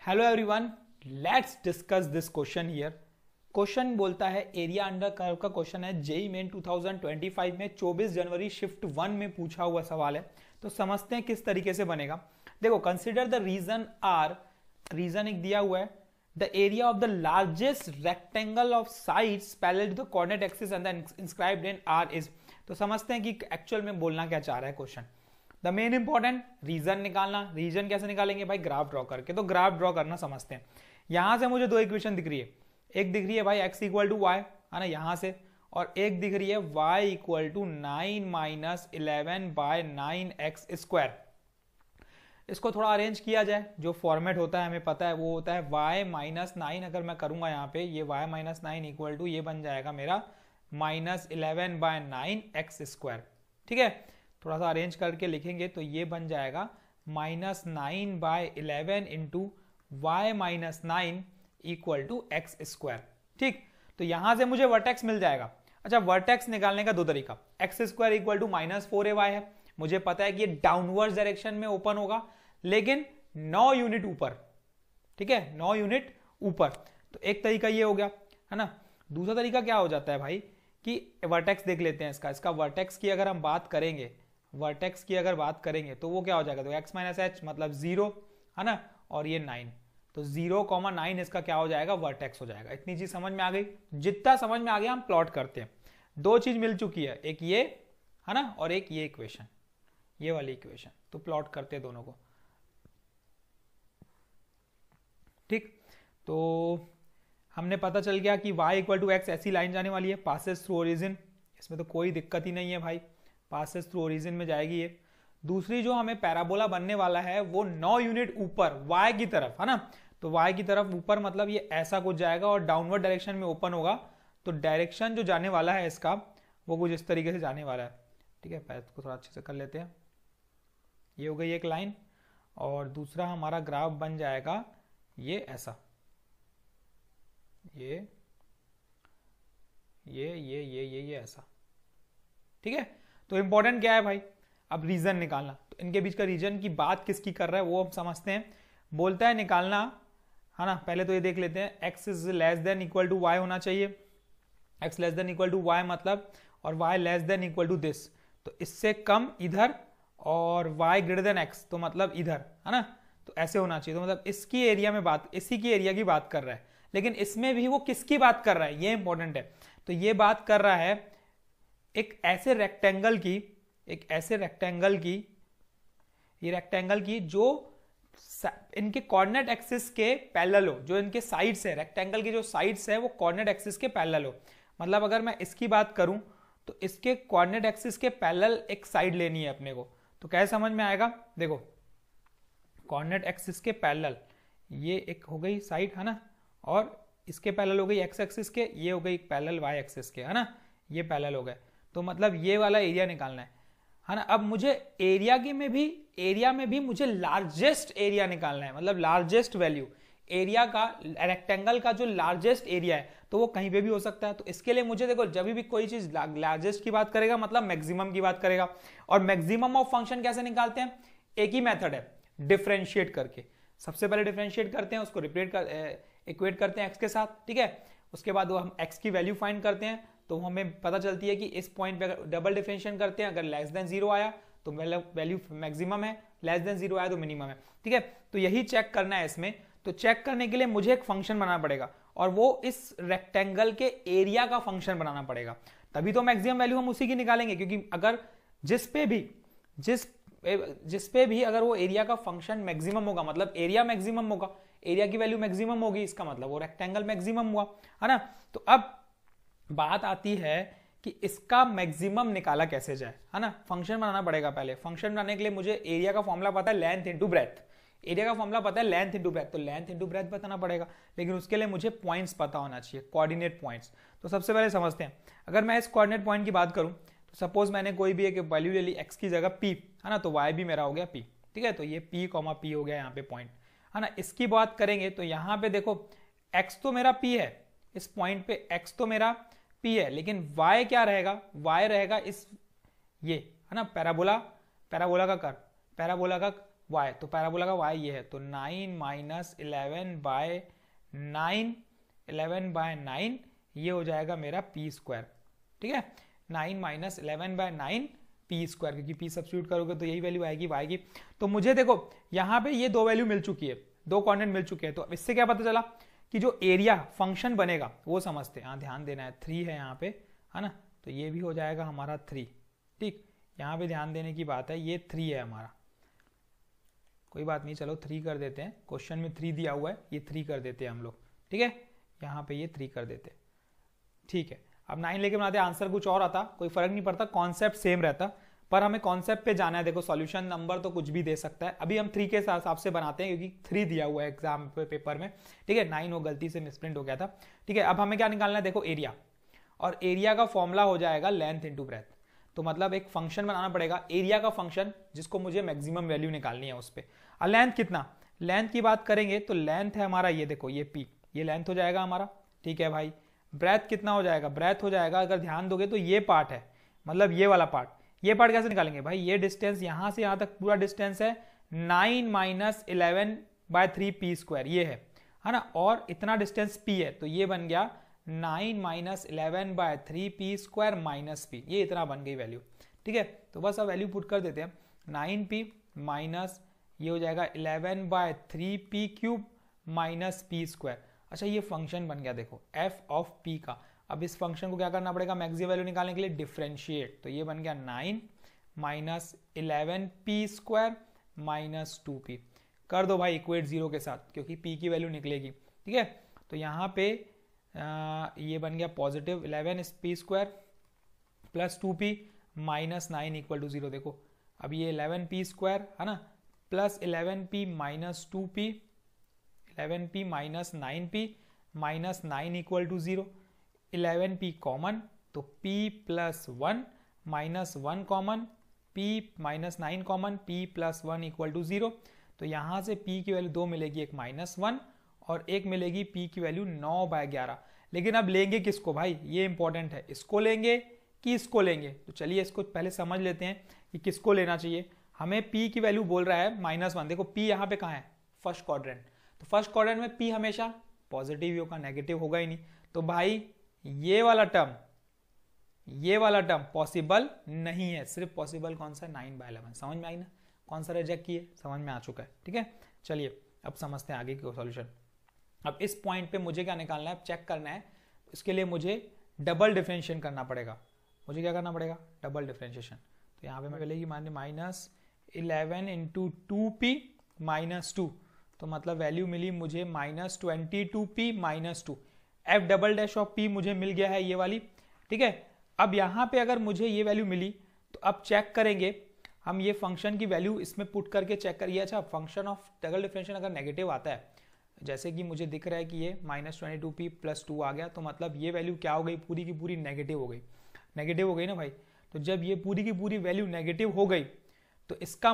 Hello everyone, let's discuss this question here. Question बोलता है area under curve का question है। जेईई मेन 2025 में 24 जनवरी शिफ्ट 1 में पूछा हुआ सवाल है। तो समझते हैं किस तरीके से बनेगा। देखो, consider the region R, region एक दिया हुआ है, the area of the largest rectangle of sides parallel to the coordinate axis and the inscribed in R is. तो समझते हैं कि एक्चुअल में बोलना क्या चाह रहा है question. The main important region निकालना। रीजन कैसे निकालेंगे भाई? ग्राफ ड्रॉ करके। तो ग्राफ ड्रॉ करना समझते हैं। यहां से मुझे दो इक्वेशन दिख रही है। एक दिख रही है भाई x इक्वल टू वाई, है ना, यहां से, और एक दिख रही है y equal to 9 minus 11 by 9x square. इसको थोड़ा अरेंज किया जाए। जो फॉर्मेट होता है हमें पता है, वो होता है y माइनस 9। अगर मैं करूंगा यहाँ पे, ये y माइनस 9 इक्वल टू ये बन जाएगा मेरा माइनस 11 बाय 9x स्क्वायर। ठीक है, थोड़ा सा अरेंज करके लिखेंगे तो ये बन जाएगा minus 9 by 11 into y minus 9 equal to x square. ठीक, तो यहां से मुझे वर्टेक्स मिल जाएगा। अच्छा, वर्टेक्स निकालने का दो तरीका। X square equal to minus 4ay है। मुझे पता है कि ये डाउनवर्ड डायरेक्शन में ओपन होगा, लेकिन 9 यूनिट ऊपर। ठीक है, 9 यूनिट ऊपर। तो एक तरीका ये हो गया, है ना। दूसरा तरीका क्या हो जाता है भाई कि वर्टेक्स देख लेते हैं इसका वर्टेक्स की अगर हम बात करेंगे, वर्टेक्स की अगर बात करेंगे तो वो क्या हो जाएगा? तो x माइनस एच मतलब 0, है ना, और ये 9। तो 0,9 इसका क्या हो जाएगा? वर्टेक्स हो जाएगा। इतनी चीज समझ में आ गई। जितना समझ में आ गया हम प्लॉट करते हैं। दो चीज मिल चुकी है, एक ये, है ना, और एक ये इक्वेशन, ये वाली इक्वेशन। तो प्लॉट करते हैं दोनों को। ठीक, तो हमने पता चल गया कि y इक्वल टू एक्स ऐसी लाइन जाने वाली है, पासेस थ्रू ओरिजिन। इसमें तो कोई दिक्कत ही नहीं है भाई, पासेस थ्रू ओरिजिन में जाएगी ये। दूसरी जो हमें पैराबोला बनने वाला है वो 9 यूनिट ऊपर y की तरफ, है ना। तो y की तरफ ऊपर मतलब ये ऐसा कुछ जाएगा और डाउनवर्ड डायरेक्शन में ओपन होगा। तो डायरेक्शन जो जाने वाला है इसका वो कुछ इस तरीके से जाने वाला है। ठीक है, पहले इसको थोड़ा अच्छे से कर लेते हैं। ये हो गई एक लाइन, और दूसरा हमारा ग्राफ बन जाएगा ये ऐसा, ये ऐसा। ठीक है, तो इंपॉर्टेंट क्या है भाई? अब रीजन निकालना। तो इनके बीच का रीजन की बात किसकी कर रहा है वो हम समझते हैं। बोलता है निकालना, है ना। पहले तो ये देख लेते हैं, x is less than equal to y होना चाहिए। x less than equal to y मतलब, और y less than equal to this, तो इससे कम इधर, और y ग्रेटर देन x तो मतलब इधर, है ना। तो ऐसे होना चाहिए। तो मतलब इसकी एरिया में बात, इसी की एरिया की बात कर रहा है। लेकिन इसमें भी वो किसकी बात कर रहा है, ये इंपॉर्टेंट है। तो ये बात कर रहा है एक ऐसे रेक्टेंगल की, ये रेक्टेंगल की जो इनके कोऑर्डिनेट एक्सिस के पैरेलल हो, जो इनके साइड्स है, रेक्टेंगल की जो साइड्स है वो कोऑर्डिनेट एक्सिस के पैरेलल हो। मतलब अगर मैं इसकी बात करूं तो इसके कोऑर्डिनेट एक्सिस के पैरेलल एक साइड लेनी है अपने को। तो कैसे समझ में आएगा? देखो, कोऑर्डिनेट एक्सिस के पैरेलल ये एक हो गई साइड, है ना, और इसके पैरेलल हो गई एक्स एक्सिस के, ये हो गई पैरेलल वाई एक्सिस के, है ना, ये पैरेलल हो गए। तो मतलब ये वाला एरिया निकालना है ना। अब मुझे एरिया में भी मुझे लार्जेस्ट एरिया निकालना है, मतलब लार्जेस्ट वैल्यू एरिया का, रेक्टेंगल का जो लार्जेस्ट एरिया है, तो वो कहीं पे भी हो सकता है। तो इसके लिए मुझे देखो, जब भी कोई चीज लार्जेस्ट की बात करेगा मतलब मैक्सिमम की बात करेगा। और मैक्सिमम ऑफ फंक्शन कैसे निकालते हैं? एक ही मेथड है, डिफरेंशिएट करके। सबसे पहले डिफरेंशिएट करते हैं, उसको इक्वेट करते हैं x के साथ। ठीक है, उसके बाद वो हम x की वैल्यू फाइंड करते हैं। तो हमें पता चलती है कि इस पॉइंट पे अगर डबल डिफरेंशिएट करते हैं, अगर लेस देन 0 आया तो वैल्यू मैक्सिमम है, लेस देन 0 आया तो मिनिमम है। ठीक है, तो यही चेक करना है इसमें। तो चेक करने के लिए मुझे एक फंक्शन बनाना पड़ेगा, और वो इस रेक्टेंगल के एरिया का फंक्शन बनाना पड़ेगा। तभी तो मैक्सिमम वैल्यू हम उसी की निकालेंगे, क्योंकि अगर जिस पे भी अगर वो एरिया का फंक्शन मैक्सिमम होगा, मतलब एरिया मैक्सिमम होगा, एरिया की वैल्यू मैक्सिमम होगी, इसका मतलब वो रेक्टेंगल मैक्सिमम हुआ, है ना। तो अब बात आती है कि इसका मैक्सिमम निकाला कैसे जाए, है ना। फंक्शन बनाना पड़ेगा पहले। फंक्शन बनाने के लिए मुझे एरिया का फॉर्मूला पता है, लेंथ इंटू ब्रेथ। एरिया का फॉर्मूला पता है, लेंथ इंटू ब्रेथ। तो लेंथ इंटू ब्रेथ बताना पड़ेगा, लेकिन उसके लिए मुझे पॉइंट्स पता होना चाहिए, कोऑर्डिनेट पॉइंट्स। तो सबसे पहले समझते हैं। अगर मैं इस कोऑर्डिनेट पॉइंट की बात करूं, तो सपोज मैंने कोई भी एक वैल्यू ले ली x की जगह p, है ना, तो y भी मेरा हो गया p। ठीक है, तो ये p, p हो गया यहाँ पे पॉइंट, है ना। इसकी बात करेंगे तो यहाँ पे देखो, x तो मेरा p है, इस पॉइंट पे x तो मेरा p है, लेकिन y क्या रहेगा? y रहेगा इस, ये, है ना, पैराबोला का कर्व, पैराबोला का y, तो पैराबोला का y ये है, तो 9 माइनस 11/9 ये हो जाएगा मेरा p स्क्वायर। ठीक है, 9 माइनस 11/9 p स्क्वायर, क्योंकि p सब्स्टिट्यूट करोगे तो यही वैल्यू आएगी y की। तो मुझे देखो यहाँ पे ये दो वैल्यू मिल चुकी है, दो कोऑर्डिनेट मिल चुके हैं, तो इससे क्या पता चला कि जो एरिया फंक्शन बनेगा वो समझते हैं। यहाँ ध्यान देना है, 3 है यहाँ पे, है ना, तो ये भी हो जाएगा हमारा 3। ठीक, यहाँ पे ध्यान देने की बात है, ये 3 है हमारा, कोई बात नहीं, चलो 3 कर देते हैं, क्वेश्चन में 3 दिया हुआ है, ये 3 कर देते हैं हम लोग। ठीक है, यहाँ पे ये 3 कर देते हैं। ठीक है, अब 9 लेके बनाते, आंसर कुछ और आता, कोई फर्क नहीं पड़ता, कॉन्सेप्ट सेम रहता, पर हमें कॉन्सेप्ट पे जाना है। देखो सॉल्यूशन नंबर तो कुछ भी दे सकता है, अभी हम 3 के हिसाब से बनाते हैं क्योंकि 3 दिया हुआ है एग्जाम पेपर में। ठीक है, 9 वो गलती से मिसप्रिंट हो गया था। ठीक है, अब हमें क्या निकालना है, देखो एरिया, और एरिया का फॉर्मूला हो जाएगा लेंथ इंटू ब्रेथ। तो मतलब एक फंक्शन बनाना पड़ेगा एरिया का फंक्शन, जिसको मुझे मैक्सिमम वैल्यू निकालनी है उस पर। और लेंथ कितना, लेंथ की बात करेंगे तो लेंथ है हमारा ये देखो ये p, ये लेंथ हो जाएगा हमारा। ठीक है भाई, ब्रेथ कितना हो जाएगा, ब्रेथ हो जाएगा, अगर ध्यान दोगे तो ये पार्ट है, मतलब ये वाला पार्ट। ये पार्ट कैसे निकालेंगे भाई, ये डिस्टेंस यहां से यहां तक पूरा डिस्टेंस है 9 माइनस 11/3 p स्क्वायर, ये है ना, और इतना डिस्टेंस p है, तो ये बन गया 9 minus 11/3 p square minus p, ये इतना बन गई वैल्यू। ठीक है, तो बस अब वैल्यू पुट कर देते हैं, 9p माइनस ये हो जाएगा 11/3 p cube minus p square. अच्छा, ये फंक्शन बन गया देखो f ऑफ p का। अब इस फंक्शन को क्या करना पड़ेगा, मैक्सिमम वैल्यू निकालने के लिए डिफरेंशिएट, तो ये बन गया 9 minus 11p square minus 2p। कर दो भाई इक्वेट 0 के साथ, क्योंकि p की वैल्यू निकलेगी। ठीक है, तो यहाँ पे ये बन गया positive 11 p square plus 2p minus 9 equal to 0। देखो अब ये 11p स्क्वायर है ना, plus 11p minus 2p, 11p minus 9p minus 9 equal to 0। 11p common, तो p plus 1 minus 1 common, p minus 9 common, p plus 1 equal to 0। तो यहाँ से p की वैल्यू 2 मिलेगी, एक माइनस 1 और एक मिलेगी p की वैल्यू 9/11। लेकिन अब लेंगे किसको भाई, ये इंपॉर्टेंट है, इसको लेंगे कि इसको लेंगे। तो चलिए इसको पहले समझ लेते हैं कि किसको लेना चाहिए। हमें p की वैल्यू बोल रहा है -1, देखो p यहाँ पे कहाँ है, फर्स्ट क्वाड्रेंट, तो फर्स्ट क्वाड्रेंट में p हमेशा पॉजिटिव ही होगा, नेगेटिव होगा ही नहीं। तो भाई ये वाला टर्म पॉसिबल नहीं है, सिर्फ पॉसिबल कौन सा है, 9/11। समझ में आई ना, कौन सा रिजेक्ट किए, समझ में आ चुका है। ठीक है, चलिए अब समझते हैं आगे की सॉल्यूशन। अब इस पॉइंट पे मुझे क्या निकालना है, चेक करना है, इसके लिए मुझे डबल डिफरेंशिएशन करना पड़ेगा। मुझे क्या करना पड़ेगा, डबल डिफरेंशिएशन। तो यहाँ पे मैं मिलेगी मान माइनस 11 इंटू 2p माइनस 2, तो मतलब वैल्यू मिली मुझे minus 22p minus 2। F double dash of p मुझे मिल गया है ये वाली। ठीक है, अब यहाँ पे अगर मुझे ये वैल्यू मिली तो अब चेक करेंगे हम ये फंक्शन की वैल्यू इसमें पुट करके चेक करिए। अच्छा, फंक्शन ऑफ डबल डिफरेंशिएशन अगर नेगेटिव आता है, जैसे कि मुझे दिख रहा है कि ये माइनस 22p प्लस 2 आ गया, तो मतलब ये वैल्यू क्या हो गई, पूरी की पूरी नेगेटिव हो गई। नेगेटिव हो गई ना भाई, तो जब ये पूरी की पूरी वैल्यू नेगेटिव हो गई तो इसका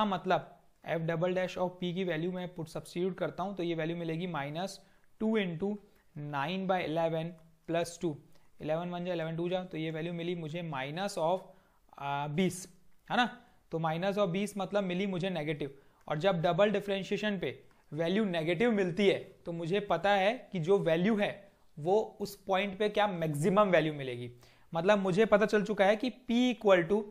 मतलब F double dash of p की वैल्यू में पुट सब्स्टिट्यूट करता हूं, तो ये वैल्यू मिलेगी माइनस 2 इंटू 9/11 प्लस 2, 11 1 जा 11 2 जा, तो ये वैल्यू मिली मुझे माइनस ऑफ 20, है ना। तो माइनस ऑफ 20 मतलब मिली मुझे नेगेटिव, और जब डबल डिफरेंशिएशन पे वैल्यू नेगेटिव मिलती है तो मुझे पता है कि जो वैल्यू है वो उस पॉइंट पे क्या मैक्सिमम वैल्यू मिलेगी। मतलब मुझे पता चल चुका है कि p इक्वल टू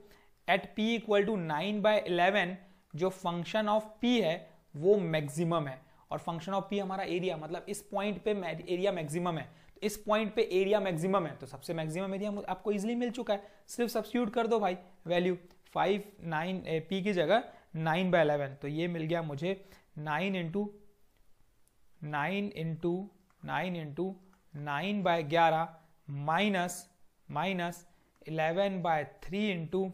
9/11 जो फंक्शन ऑफ p है वो मैक्सिमम है, और फंक्शन ऑफ p हमारा एरिया, मतलब इस पॉइंट पे एरिया मैक्सिमम है, तो इस पॉइंट पे एरिया मैक्सिमम है, तो सबसे मैक्सिमम एरिया आपको इजीली मिल चुका है। सिर्फ सब्स्टिट्यूट कर दो भाई वैल्यू p की जगह 9/11, तो ये मिल गया मुझे 9 इंटू 9/11 माइनस 11/3 इंटू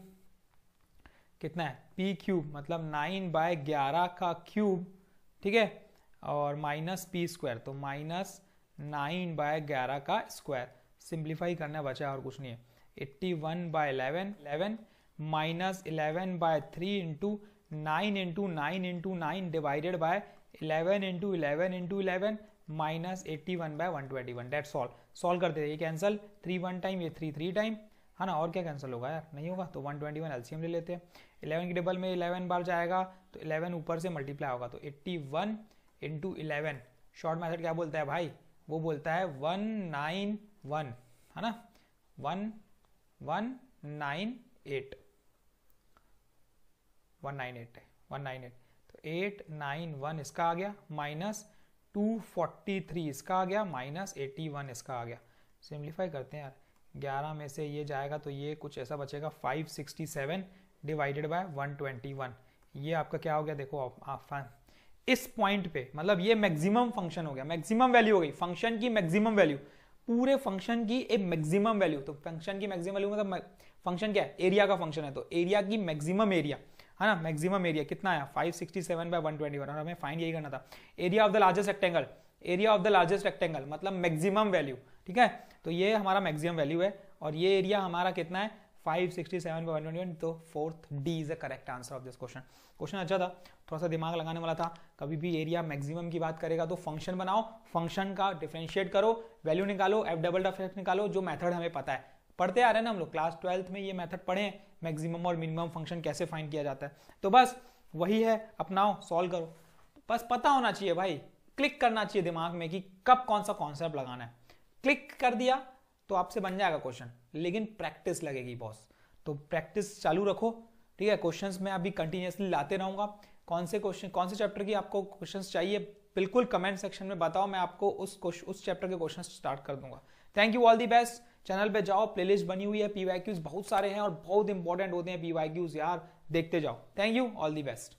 कितना है p क्यूब, मतलब 9/11 का क्यूब। ठीक है, और माइनस p स्क्वायर, तो माइनस 9/11 का स्क्वायर। सिंप्लीफाई करना बचा और कुछ नहीं है। 81/11 minus 11/3 into 9 divided by 11 into 11 minus 81/121। That's all. Solve करते हैं, ये कैंसिल 3 1 टाइम, ये 3 3 टाइम, है ना, और क्या कैंसिल होगा यार, नहीं होगा, तो 121 एलसीएम ले लेते हैं। 11 की टेबल में 11 बार जाएगा तो 11 ऊपर से मल्टीप्लाई होगा, तो 81 इंटू 11, शॉर्ट मेथड क्या बोलता है भाई, वो बोलता है 191, है ना, 198 है 198, तो 891 इसका आ गया, माइनस 243 इसका आ गया, माइनस 81 इसका आ गया। सिंप्लीफाई करते हैं यार, 11 में से ये जाएगा तो ये कुछ ऐसा बचेगा 567 डिवाइडेड बाय 121, ये आपका क्या हो गया देखो आप इस पॉइंट पे, मतलब ये मैक्सिमम फंक्शन हो गया, मैक्सिमम वैल्यू हो गई, फंक्शन की मैक्सिमम वैल्यू, पूरे फंक्शन की एक मैक्सिमम वैल्यू। तो फंक्शन की मैक्सिमम वैल्यू मतलब फंक्शन क्या है, एरिया का फंक्शन है, तो एरिया की मैक्सिमम एरिया है ना, मैक्सिमम एरिया कितना आया 567 बाय 121, और हमें फाइंड यही करना था, area of the largest rectangle, area of the largest rectangle मतलब मैक्सिमम वैल्यू, ठीक है। तो ये हमारा मैक्सिमम वैल्यू है और ये एरिया हमारा कितना है 567 बाय 121, तो fourth D is the correct answer of this question. Question अच्छा था, थोड़ा सा दिमाग लगाने वाला था, कभी भी एरिया मैक्सिमम की बात करेगा तो फंक्शन बनाओ, फंक्शन का डिफरेंशिएट करो, वैल्यू निकालो, एफ डबल डॉट निकालो, जो मेथड हमें पता है, पढ़ते आ रहे हैं ना हम लोग, क्लास 12th में ये मेथड पढ़े हैं, मैक्सिमम और मिनिमम फंक्शन कैसे फाइंड किया जाता है, तो बस वही है, अपनाओ, सॉल्व करो, बस पता होना चाहिए भाई, क्लिक करना चाहिए दिमाग में कि कब कौन सा कॉन्सेप्ट लगाना है, क्लिक कर दिया तो आपसे बन जाएगा क्वेश्चन, लेकिन प्रैक्टिस लगेगी बॉस, तो प्रैक्टिस चालू रखो, ठीक है। क्वेश्चंस मैं अभी कंटिन्यूअसली लाते रहूंगा, कौन से क्वेश्चन, कौन से चैप्टर की आपको क्वेश्चंस चाहिए बिल्कुल कमेंट सेक्शन में बताओ, मैं आपको उस चैप्टर के क्वेश्चन स्टार्ट कर दूंगा। Thank you, all the best. Channel पे जाओ, प्लेलिस्ट बनी हुई है, पीवाईक्यूज बहुत सारे हैं और बहुत इंपॉर्टेंट होते हैं पीवाईक्यूज यार, देखते जाओ। Thank you, all the best.